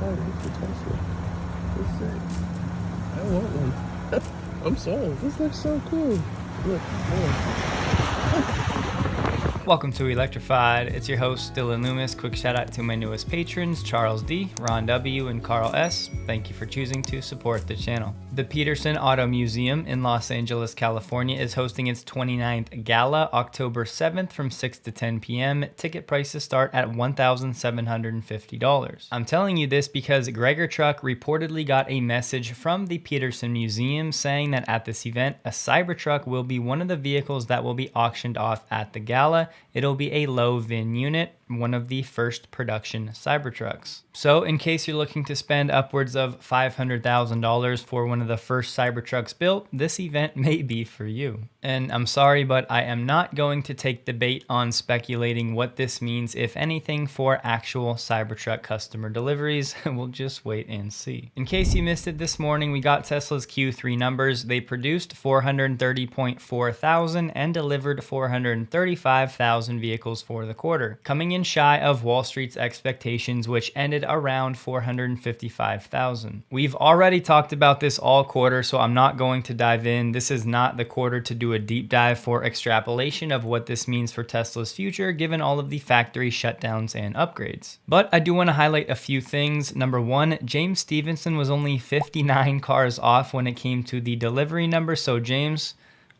Oh, this is Tesla. This sick. I want one. I'm sold. This looks so cool. Look, Welcome to Electrified. It's your host, Dylan Loomis. Quick shout out to my newest patrons, Charles D, Ron W, and Carl S. Thank you for choosing to support the channel. The Peterson Auto Museum in Los Angeles, California is hosting its 29th gala October 7th from 6 to 10 p.m. Ticket prices start at $1,750. I'm telling you this because Gregor Truck reportedly got a message from the Peterson Museum saying that at this event, a Cybertruck will be one of the vehicles that will be auctioned off at the gala. It'll be a low VIN unit, one of the first production Cybertrucks. So in case you're looking to spend upwards of $500,000 for one of the first Cybertrucks built, this event may be for you. And I'm sorry, but I am not going to take the bait on speculating what this means, if anything, for actual Cybertruck customer deliveries. We'll just wait and see. In case you missed it this morning, we got Tesla's Q3 numbers. They produced 430.4 thousand and delivered 435,000 vehicles for the quarter, coming in shy of Wall Street's expectations, which ended around 455,000. We've already talked about this all quarter, so I'm not going to dive in. This is not the quarter to do a deep dive for extrapolation of what this means for Tesla's future, given all of the factory shutdowns and upgrades. But I do want to highlight a few things. Number one, James Stevenson was only 59 cars off when it came to the delivery number, so James,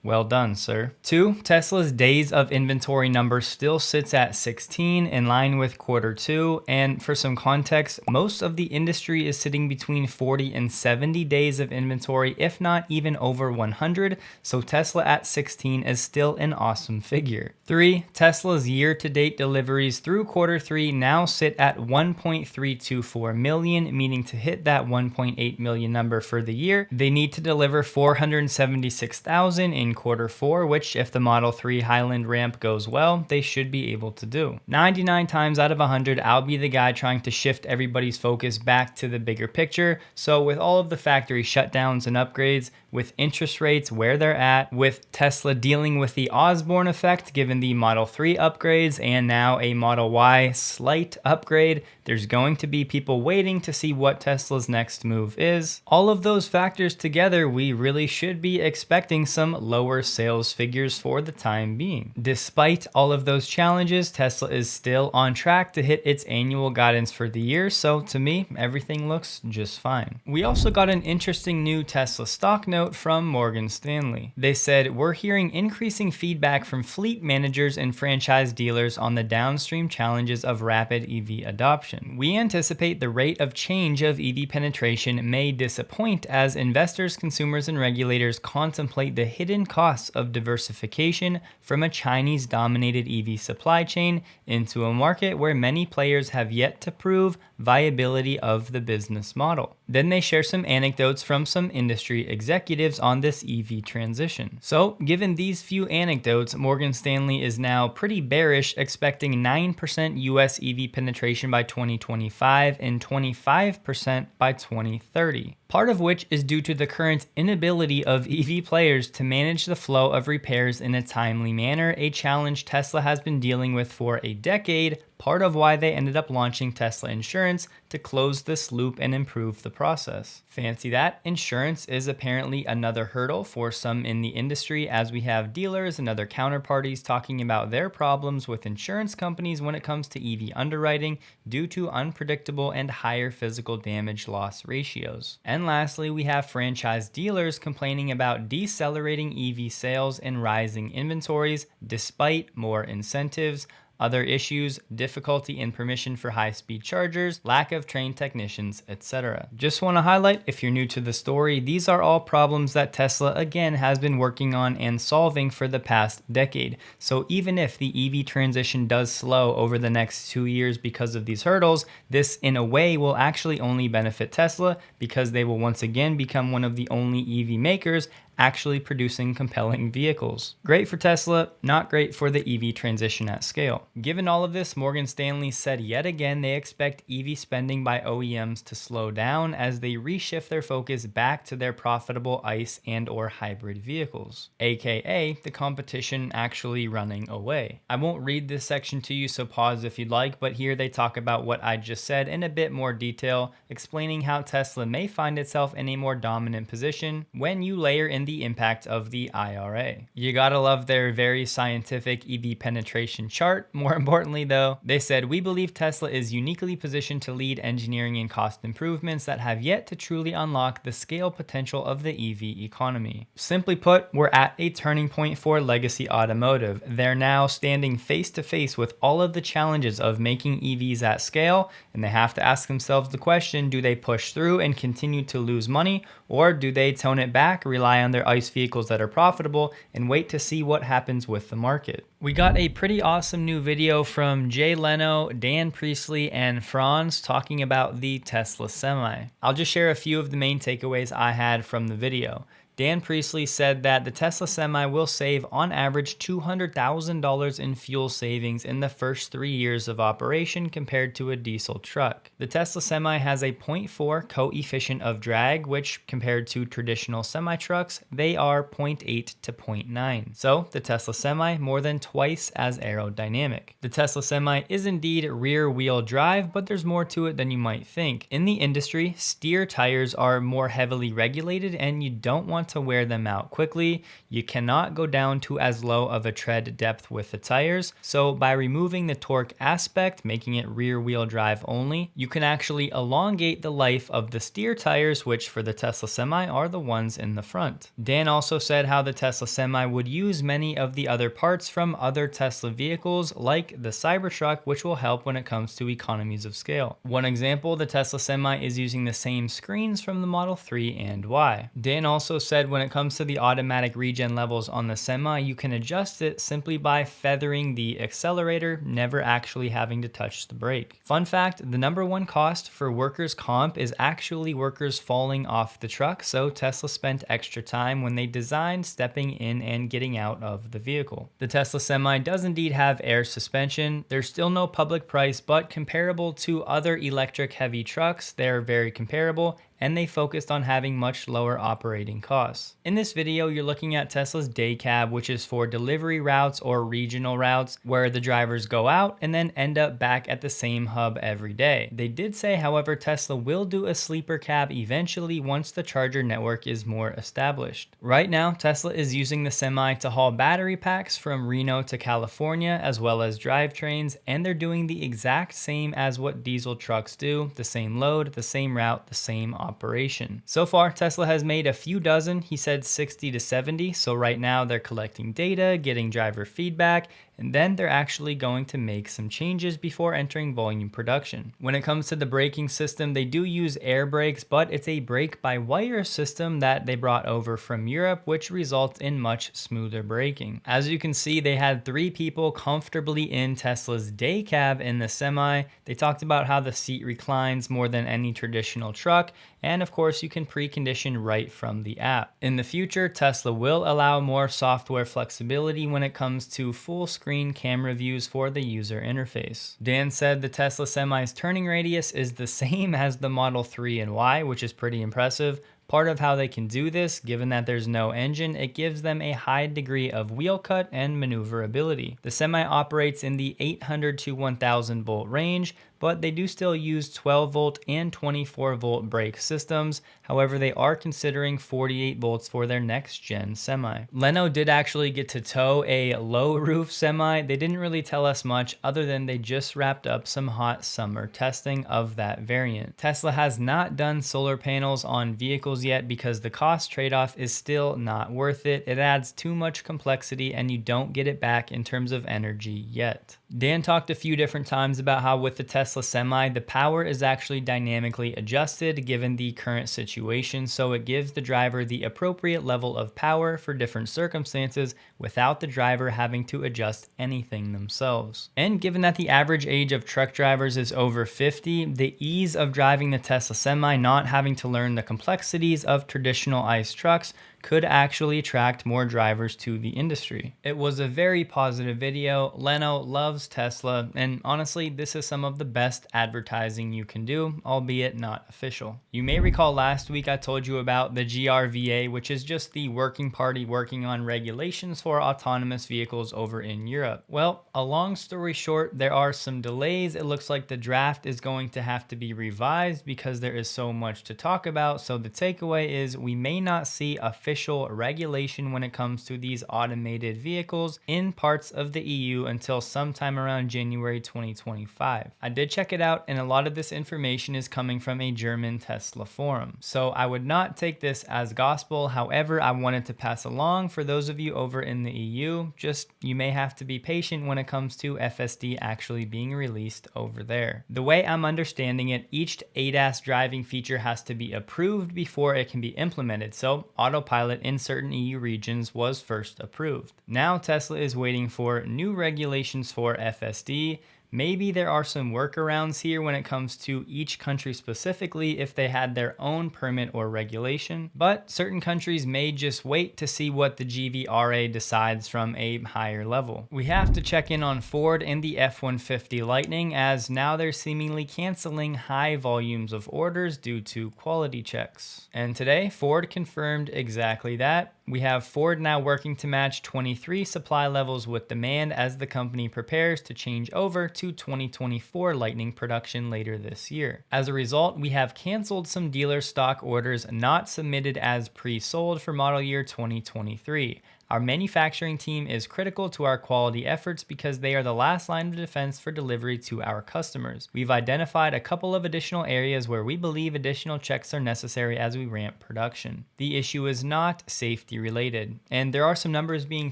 well done, sir. 2, Tesla's days of inventory number still sits at 16, in line with quarter 2. And for some context, most of the industry is sitting between 40 and 70 days of inventory, if not even over 100. So Tesla at 16 is still an awesome figure. 3, Tesla's year-to-date deliveries through quarter 3 now sit at 1.324 million, meaning to hit that 1.8 million number for the year, they need to deliver 476,000 in quarter 4, which if the Model 3 Highland ramp goes well, they should be able to do. 99 times out of 100, I'll be the guy trying to shift everybody's focus back to the bigger picture. So with all of the factory shutdowns and upgrades, with interest rates where they're at, with Tesla dealing with the Osborne effect given the Model 3 upgrades and now a Model Y slight upgrade, there's going to be people waiting to see what Tesla's next move is. All of those factors together, we really should be expecting some lower sales figures for the time being. Despite all of those challenges, Tesla is still on track to hit its annual guidance for the year, so to me, everything looks just fine. We also got an interesting new Tesla stock note from Morgan Stanley. They said, "We're hearing increasing feedback from fleet managers and franchise dealers on the downstream challenges of rapid EV adoption. We anticipate the rate of change of EV penetration may disappoint as investors, consumers, and regulators contemplate the hidden costs of diversification from a Chinese-dominated EV supply chain into a market where many players have yet to prove viability of the business model." Then they share some anecdotes from some industry executives on this EV transition. So, given these few anecdotes, Morgan Stanley is now pretty bearish, expecting 9% US EV penetration by 2025 and 25% by 2030. part of which is due to the current inability of EV players to manage the flow of repairs in a timely manner, a challenge Tesla has been dealing with for a decade, part of why they ended up launching Tesla Insurance to close this loop and improve the process. Fancy that, insurance is apparently another hurdle for some in the industry, as we have dealers and other counterparties talking about their problems with insurance companies when it comes to EV underwriting due to unpredictable and higher physical damage loss ratios. And lastly, we have franchise dealers complaining about decelerating EV sales and rising inventories despite more incentives. Other issues, difficulty in permission for high-speed chargers, lack of trained technicians, etc. Just want to highlight, if you're new to the story, these are all problems that Tesla again has been working on and solving for the past decade. So even if the EV transition does slow over the next 2 years because of these hurdles, this in a way will actually only benefit Tesla because they will once again become one of the only EV makers actually producing compelling vehicles. Great for Tesla, not great for the EV transition at scale. Given all of this, Morgan Stanley said yet again they expect EV spending by OEMs to slow down as they reshift their focus back to their profitable ICE and/or hybrid vehicles, aka the competition actually running away. I won't read this section to you, so pause if you'd like, but here they talk about what I just said in a bit more detail, explaining how Tesla may find itself in a more dominant position when you layer in the impact of the IRA. You gotta love their very scientific EV penetration chart. More importantly though, they said, "We believe Tesla is uniquely positioned to lead engineering and cost improvements that have yet to truly unlock the scale potential of the EV economy." Simply put, we're at a turning point for legacy automotive. They're now standing face to face with all of the challenges of making EVs at scale, and they have to ask themselves the question, do they push through and continue to lose money, or do they tone it back, rely on their ICE vehicles that are profitable, and wait to see what happens with the market? We got a pretty awesome new video from Jay Leno, Dan Priestley, and Franz talking about the Tesla Semi. I'll just share a few of the main takeaways I had from the video. Dan Priestley said that the Tesla Semi will save on average $200,000 in fuel savings in the first 3 years of operation compared to a diesel truck. The Tesla Semi has a 0.4 coefficient of drag, which compared to traditional semi-trucks, they are 0.8 to 0.9. So the Tesla Semi more than twice as aerodynamic. The Tesla Semi is indeed rear-wheel drive, but there's more to it than you might think. In the industry, steer tires are more heavily regulated and you don't want to wear them out quickly. You cannot go down to as low of a tread depth with the tires. So by removing the torque aspect, making it rear wheel drive only, you can actually elongate the life of the steer tires, which for the Tesla Semi are the ones in the front. Dan also said how the Tesla Semi would use many of the other parts from other Tesla vehicles like the Cybertruck, which will help when it comes to economies of scale. One example, the Tesla Semi is using the same screens from the Model 3 and Y. Dan also said when it comes to the automatic regen levels on the Semi, you can adjust it simply by feathering the accelerator, never actually having to touch the brake. Fun fact, the #1 cost for workers' comp is actually workers falling off the truck, so Tesla spent extra time when they designed stepping in and getting out of the vehicle. The Tesla Semi does indeed have air suspension. There's still no public price, but comparable to other electric heavy trucks, they're very comparable, and they focused on having much lower operating costs. In this video, you're looking at Tesla's day cab, which is for delivery routes or regional routes where the drivers go out and then end up back at the same hub every day. They did say, however, Tesla will do a sleeper cab eventually once the charger network is more established. Right now, Tesla is using the Semi to haul battery packs from Reno to California, as well as drivetrains, and they're doing the exact same as what diesel trucks do, the same load, the same route, the same operation. So far, Tesla has made a few dozen, he said 60 to 70, so right now they're collecting data, getting driver feedback, and then they're actually going to make some changes before entering volume production. When it comes to the braking system, they do use air brakes, but it's a brake-by-wire system that they brought over from Europe, which results in much smoother braking. As you can see, they had 3 people comfortably in Tesla's day cab in the Semi. They talked about how the seat reclines more than any traditional truck, and of course you can precondition right from the app. In the future, Tesla will allow more software flexibility when it comes to full screen full-screen camera views for the user interface. Dan said the Tesla Semi's turning radius is the same as the Model 3 and Y, which is pretty impressive. Part of how they can do this, given that there's no engine, it gives them a high degree of wheel cut and maneuverability. The Semi operates in the 800 to 1000 volt range, but they do still use 12 volt and 24 volt brake systems. However, they are considering 48 volts for their next gen Semi. Leno did actually get to tow a low roof Semi. They didn't really tell us much other than they just wrapped up some hot summer testing of that variant. Tesla has not done solar panels on vehicles yet because the cost trade-off is still not worth it. It adds too much complexity and you don't get it back in terms of energy yet. Dan talked a few different times about how with the Tesla Semi, the power is actually dynamically adjusted given the current situation, so it gives the driver the appropriate level of power for different circumstances without the driver having to adjust anything themselves. And given that the average age of truck drivers is over 50, the ease of driving the Tesla Semi, not having to learn the complexities of traditional ICE trucks, could actually attract more drivers to the industry. It was a very positive video. Leno loves Tesla, and honestly, this is some of the best advertising you can do, albeit not official. You may recall last week I told you about the GRVA, which is just the working party working on regulations for autonomous vehicles over in Europe. Well, a long story short, there are some delays. It looks like the draft is going to have to be revised because there is so much to talk about. So the takeaway is we may not see official regulation when it comes to these automated vehicles in parts of the EU until sometime around January 2025. I did check it out, and a lot of this information is coming from a German Tesla forum. So I would not take this as gospel. However, I wanted to pass along for those of you over in the EU, just you may have to be patient when it comes to FSD actually being released over there. The way I'm understanding it, each ADAS driving feature has to be approved before it can be implemented. So autopilot in certain EU regions was first approved. Now Tesla is waiting for new regulations for FSD. Maybe there are some workarounds here when it comes to each country specifically if they had their own permit or regulation, but certain countries may just wait to see what the GVRA decides from a higher level. We have to check in on Ford and the F150 Lightning, as now they're seemingly canceling high volumes of orders due to quality checks. And today, Ford confirmed exactly that. We have Ford now working to match 23 supply levels with demand as the company prepares to change over to 2024 Lightning production later this year. As a result, we have canceled some dealer stock orders not submitted as pre-sold for model year 2023. Our manufacturing team is critical to our quality efforts because they are the last line of defense for delivery to our customers. We've identified a couple of additional areas where we believe additional checks are necessary as we ramp production. The issue is not safety related, and there are some numbers being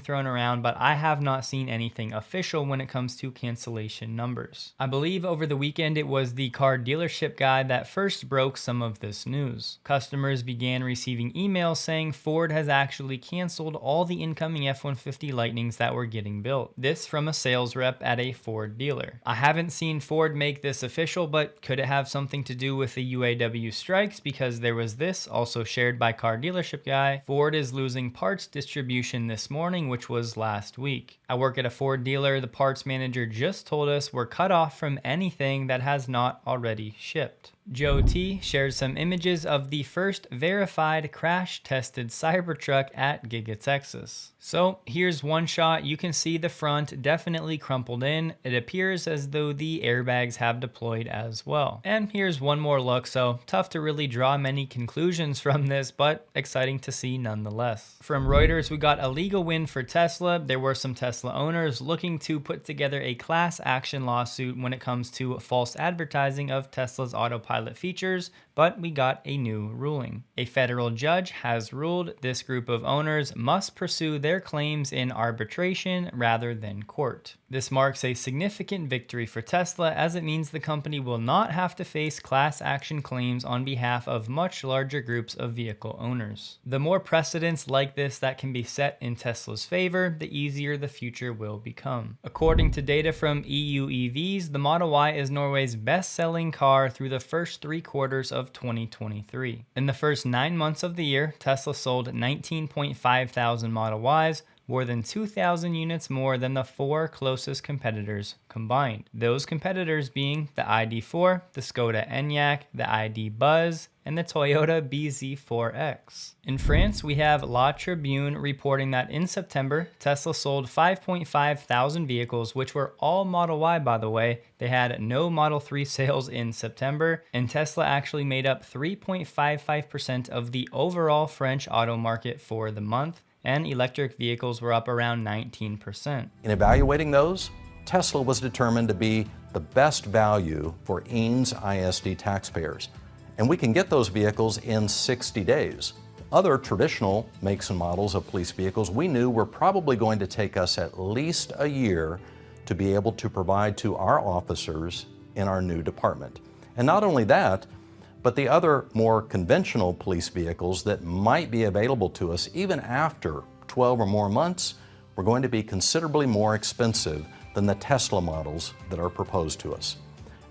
thrown around, but I have not seen anything official when it comes to cancellation numbers. I believe over the weekend it was the car dealership guy that first broke some of this news. Customers began receiving emails saying Ford has actually canceled all the incoming F-150 Lightnings that were getting built. This from a sales rep at a Ford dealer. I haven't seen Ford make this official, but could it have something to do with the UAW strikes? Because there was this also shared by car dealership guy. Ford is losing parts distribution this morning, which was last week. I work at a Ford dealer. The parts manager just told us we're cut off from anything that has not already shipped. Joe T shared some images of the first verified crash-tested Cybertruck at Giga Texas. So here's one shot. You can see the front definitely crumpled in. It appears as though the airbags have deployed as well. And here's one more look, so tough to really draw many conclusions from this, but exciting to see nonetheless. From Reuters, we got a legal win for Tesla. There were some Tesla owners looking to put together a class action lawsuit when it comes to false advertising of Tesla's autopilot features, but we got a new ruling. A federal judge has ruled this group of owners must pursue their claims in arbitration rather than court. This marks a significant victory for Tesla, as it means the company will not have to face class action claims on behalf of much larger groups of vehicle owners. The more precedents like this that can be set in Tesla's favor, the easier the future will become. According to data from EU EVs, the Model Y is Norway's best-selling car through the first 3 quarters of 2023. In the first 9 months of the year, Tesla sold 19.5 thousand Model Ys, more than 2,000 units more than the 4 closest competitors combined. Those competitors being the ID4, the Skoda Enyaq, the ID Buzz, and the Toyota BZ4X. In France, we have La Tribune reporting that in September, Tesla sold 5.5 thousand vehicles, which were all Model Y, by the way. They had no Model 3 sales in September, and Tesla actually made up 3.55% of the overall French auto market for the month, and electric vehicles were up around 19%. In evaluating those, Tesla was determined to be the best value for Eanes ISD taxpayers. And we can get those vehicles in 60 days. Other traditional makes and models of police vehicles we knew were probably going to take us at least a year to be able to provide to our officers in our new department. And not only that, but the other more conventional police vehicles that might be available to us even after 12 or more months were going to be considerably more expensive than the Tesla models that are proposed to us.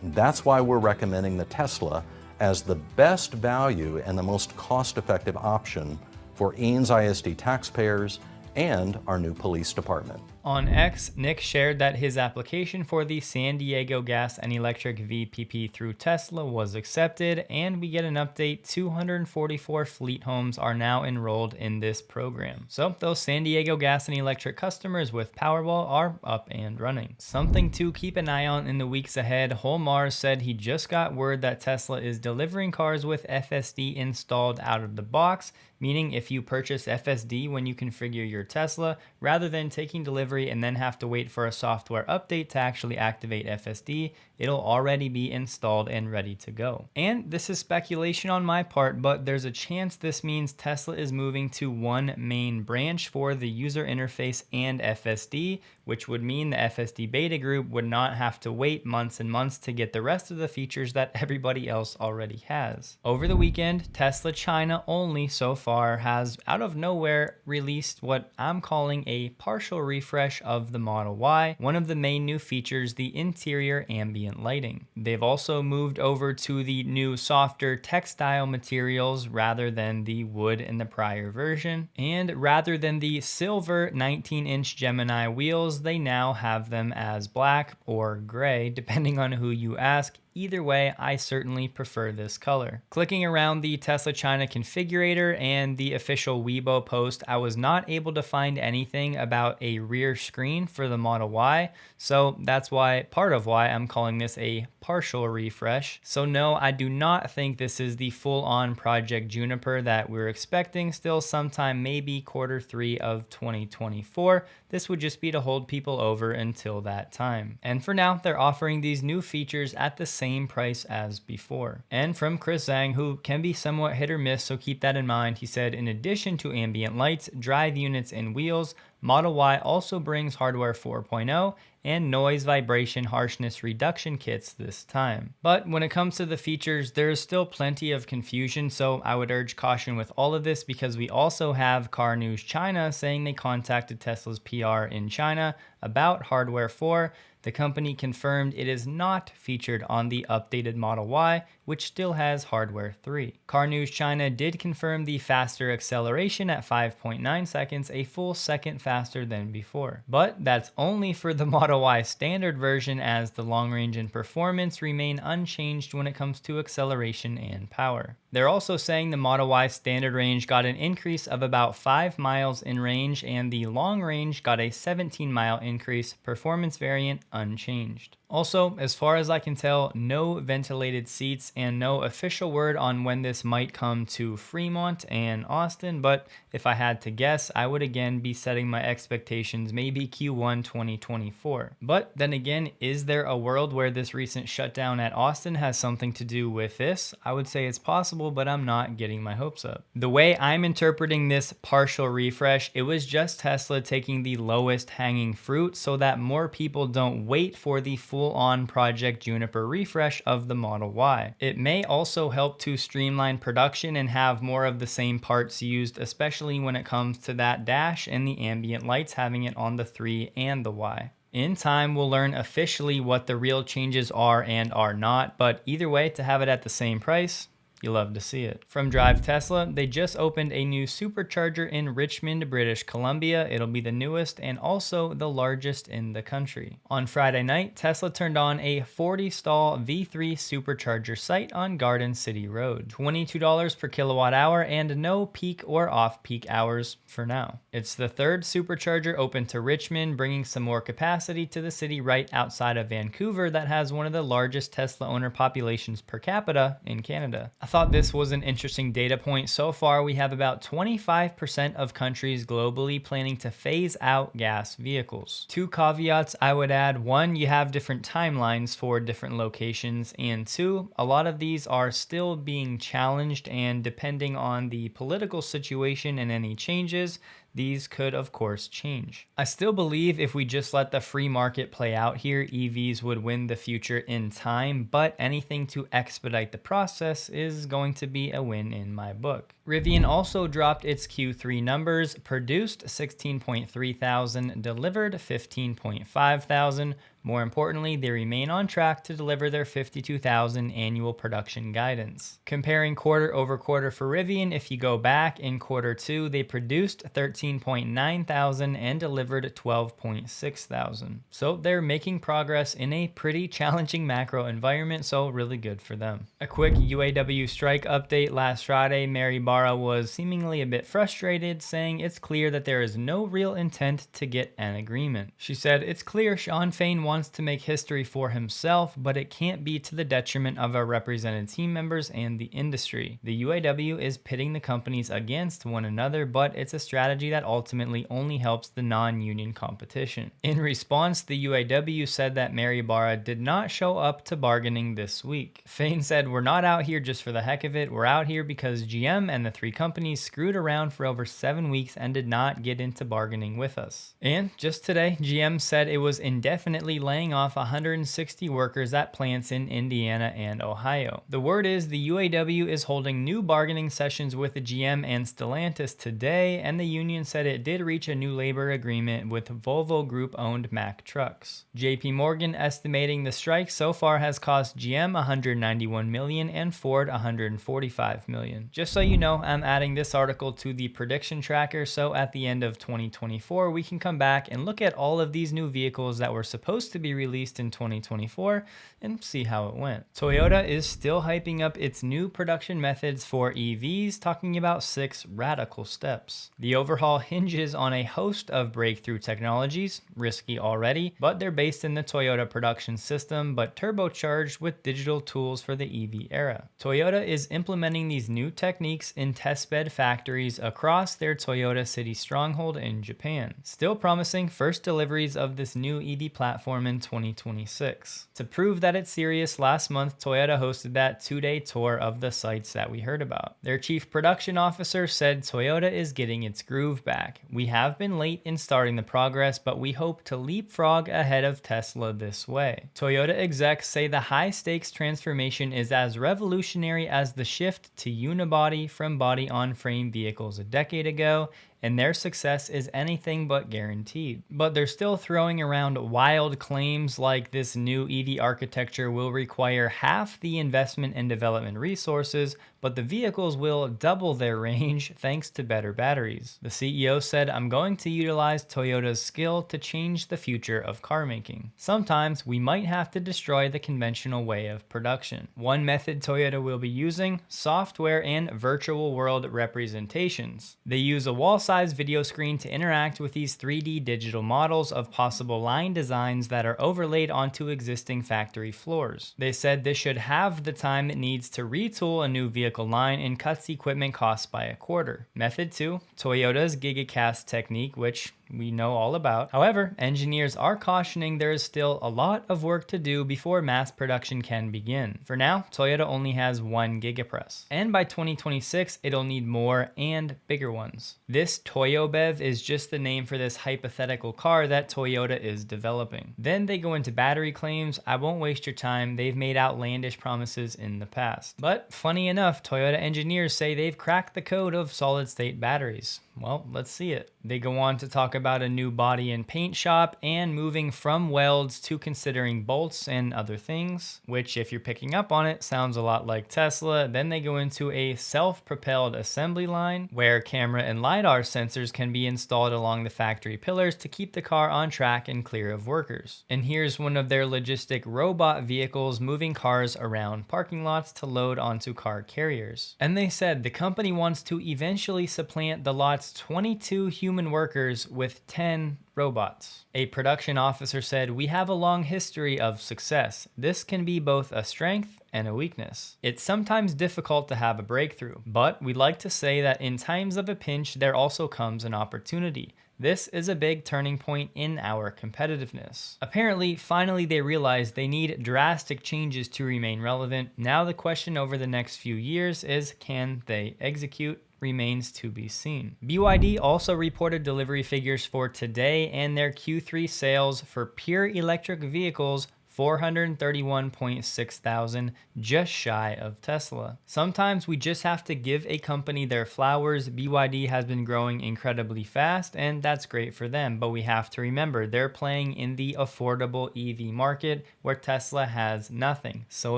And that's why we're recommending the Tesla as the best value and the most cost-effective option for Eanes ISD taxpayers and our new police department. On X, Nick shared that his application for the San Diego Gas and Electric VPP through Tesla was accepted, and we get an update: 244 fleet homes are now enrolled in this program. So those San Diego Gas and Electric customers with Powerball are up and running. Something to keep an eye on in the weeks ahead: Holmar said he just got word that Tesla is delivering cars with FSD installed out of the box, meaning if you purchase FSD when you configure your Tesla, rather than taking delivery and then have to wait for a software update to actually activate FSD, it'll already be installed and ready to go. And this is speculation on my part, but there's a chance this means Tesla is moving to one main branch for the user interface and FSD, which would mean the FSD beta group would not have to wait months and months to get the rest of the features that everybody else already has. Over the weekend, Tesla China only so far has out of nowhere released what I'm calling a partial refresh of the Model Y. One of the main new features, the interior ambient lighting. They've also moved over to the new softer textile materials rather than the wood in the prior version. And rather than the silver 19-inch Gemini wheels, they now have them as black or gray, depending on who you ask. Either way, I certainly prefer this color. Clicking around the Tesla China configurator and the official Weibo post, I was not able to find anything about a rear screen for the Model Y, so that's why, part of why I'm calling this a partial refresh. So no, I do not think this is the full-on Project Juniper that we're expecting still sometime maybe Q3 of 2024. This would just be to hold people over until that time. And for now, they're offering these new features at the same price as before. And from Chris Zhang, who can be somewhat hit or miss, so keep that in mind, he said, in addition to ambient lights, drive units, and wheels, Model Y also brings hardware 4.0 and noise, vibration, harshness reduction kits this time. But when it comes to the features, there's still plenty of confusion, so I would urge caution with all of this because we also have Car News China saying they contacted Tesla's PR in China about hardware 4. The company confirmed it is not featured on the updated Model Y, which still has hardware 3. Car News China did confirm the faster acceleration at 5.9 seconds, a full second faster than before. But that's only for the Model Y standard version, as the long range and performance remain unchanged when it comes to acceleration and power. They're also saying the Model Y standard range got an increase of about 5 miles in range, and the long range got a 17-mile increase, performance variant unchanged. Also, as far as I can tell, no ventilated seats and no official word on when this might come to Fremont and Austin, but if I had to guess, I would again be setting my expectations maybe Q1 2024. But then again, is there a world where this recent shutdown at Austin has something to do with this? I would say it's possible, but I'm not getting my hopes up. The way I'm interpreting this partial refresh, it was just Tesla taking the lowest hanging fruit so that more people don't wait for the full-on Project Juniper refresh of the Model Y. It may also help to streamline production and have more of the same parts used, especially when it comes to that dash and the ambient lights, having it on the 3 and the Y. In time, we'll learn officially what the real changes are and are not, but either way, to have it at the same price, You love to see it. From Drive Tesla, they just opened a new supercharger in Richmond, British Columbia. It'll be the newest and also the largest in the country. On Friday night, Tesla turned on a 40-stall V3 supercharger site on Garden City Road. $22 per kilowatt hour and no peak or off-peak hours for now. It's the third supercharger open to Richmond, bringing some more capacity to the city right outside of Vancouver that has one of the largest Tesla owner populations per capita in Canada. I thought this was an interesting data point. So far, we have about 25% of countries globally planning to phase out gas vehicles. Two caveats I would add. One, you have different timelines for different locations, and two, a lot of these are still being challenged, and depending on the political situation and any changes, these could of course change. I still believe if we just let the free market play out here, EVs would win the future in time, but anything to expedite the process is going to be a win in my book. Rivian also dropped its Q3 numbers, produced 16.3 thousand, delivered 15.5 thousand. More importantly, they remain on track to deliver their 52,000 annual production guidance. Comparing quarter over quarter for Rivian, if you go back in quarter 2, they produced 13.9 thousand and delivered 12.6 thousand. So they're making progress in a pretty challenging macro environment, so really good for them. A quick UAW strike update. Last Friday, Mary Barra was seemingly a bit frustrated, saying it's clear that there is no real intent to get an agreement. She said, "It's clear Sean Fain wants to make history for himself, but it can't be to the detriment of our represented team members and the industry. The UAW is pitting the companies against one another, but it's a strategy that ultimately only helps the non-union competition." In response, the UAW said that Mary Barra did not show up to bargaining this week. Fain said, "We're not out here just for the heck of it. We're out here because GM and the three companies screwed around for over 7 weeks and did not get into bargaining with us." And just today, GM said it was indefinitely laying off 160 workers at plants in Indiana and Ohio. The word is the UAW is holding new bargaining sessions with the GM and Stellantis today, and the union said it did reach a new labor agreement with Volvo Group-owned Mack Trucks. JP Morgan estimating the strike so far has cost GM $191 million and Ford $145 million. Just so you know, I'm adding this article to the prediction tracker, so at the end of 2024, we can come back and look at all of these new vehicles that were supposed to be released in 2024 and see how it went. Toyota is still hyping up its new production methods for EVs, talking about 6 radical steps. The overhaul hinges on a host of breakthrough technologies, risky already, but they're based in the Toyota production system, but turbocharged with digital tools for the EV era. Toyota is implementing these new techniques in testbed factories across their Toyota City stronghold in Japan, still promising first deliveries of this new EV platform in 2026. To prove that it's serious, last month Toyota hosted that 2-day tour of the sites that we heard about. Their chief production officer said Toyota is getting its groove back. "We have been late in starting the progress, but we hope to leapfrog ahead of Tesla this way." Toyota execs say the high-stakes transformation is as revolutionary as the shift to unibody from body-on-frame vehicles a decade ago, and their success is anything but guaranteed. But they're still throwing around wild claims like this new EV architecture will require half the investment and development resources, but the vehicles will double their range thanks to better batteries. The CEO said, "I'm going to utilize Toyota's skill to change the future of car making. Sometimes we might have to destroy the conventional way of production." One method Toyota will be using: software and virtual world representations. They use a wall-sized video screen to interact with these 3D digital models of possible line designs that are overlaid onto existing factory floors. They said this should halve the time it needs to retool a new vehicle line and cuts equipment costs by a quarter. Method 2, Toyota's GigaCast technique, which we know all about. However, engineers are cautioning there is still a lot of work to do before mass production can begin. For now, Toyota only has 1 gigapress, and by 2026, it'll need more and bigger ones. This ToyoBev is just the name for this hypothetical car that Toyota is developing. Then they go into battery claims. I won't waste your time. They've made outlandish promises in the past. But funny enough, Toyota engineers say they've cracked the code of solid-state batteries. Well, let's see it. They go on to talk about a new body and paint shop and moving from welds to considering bolts and other things, which if you're picking up on it sounds a lot like Tesla. Then they go into a self-propelled assembly line where camera and LiDAR sensors can be installed along the factory pillars to keep the car on track and clear of workers. And here's one of their logistic robot vehicles moving cars around parking lots to load onto car carriers. And they said the company wants to eventually supplant the lot's 22 human workers with 10 robots. A production officer said, "We have a long history of success. This can be both a strength and a weakness. It's sometimes difficult to have a breakthrough, but we'd like to say that in times of a pinch, there also comes an opportunity. This is a big turning point in our competitiveness." Apparently, finally they realized they need drastic changes to remain relevant. Now the question over the next few years is, can they execute? Remains to be seen. BYD also reported delivery figures for today, and their Q3 sales for pure electric vehicles 431.6 thousand, just shy of Tesla. Sometimes we just have to give a company their flowers. BYD has been growing incredibly fast, and that's great for them, but we have to remember they're playing in the affordable EV market where Tesla has nothing. So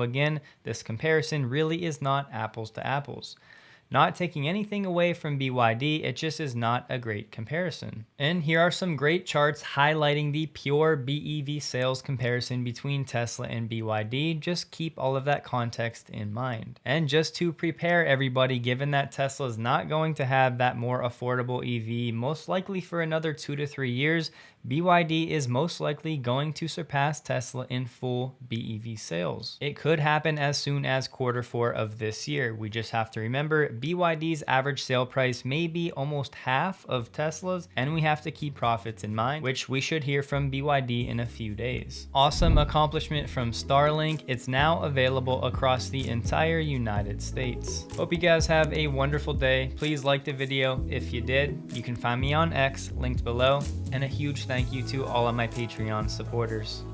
again, this comparison really is not apples to apples. Not taking anything away from BYD, it just is not a great comparison. And here are some great charts highlighting the pure BEV sales comparison between Tesla and BYD. Just keep all of that context in mind. And just to prepare everybody, given that Tesla is not going to have that more affordable EV, most likely for another 2 to 3 years, BYD is most likely going to surpass Tesla in full BEV sales. It could happen as soon as Q4 of this year. We just have to remember BYD's average sale price may be almost half of Tesla's, and we have to keep profits in mind, which we should hear from BYD in a few days. Awesome accomplishment from Starlink. It's now available across the entire United States. Hope you guys have a wonderful day. Please like the video if you did. You can find me on X, linked below, and a huge thank you to all of my Patreon supporters.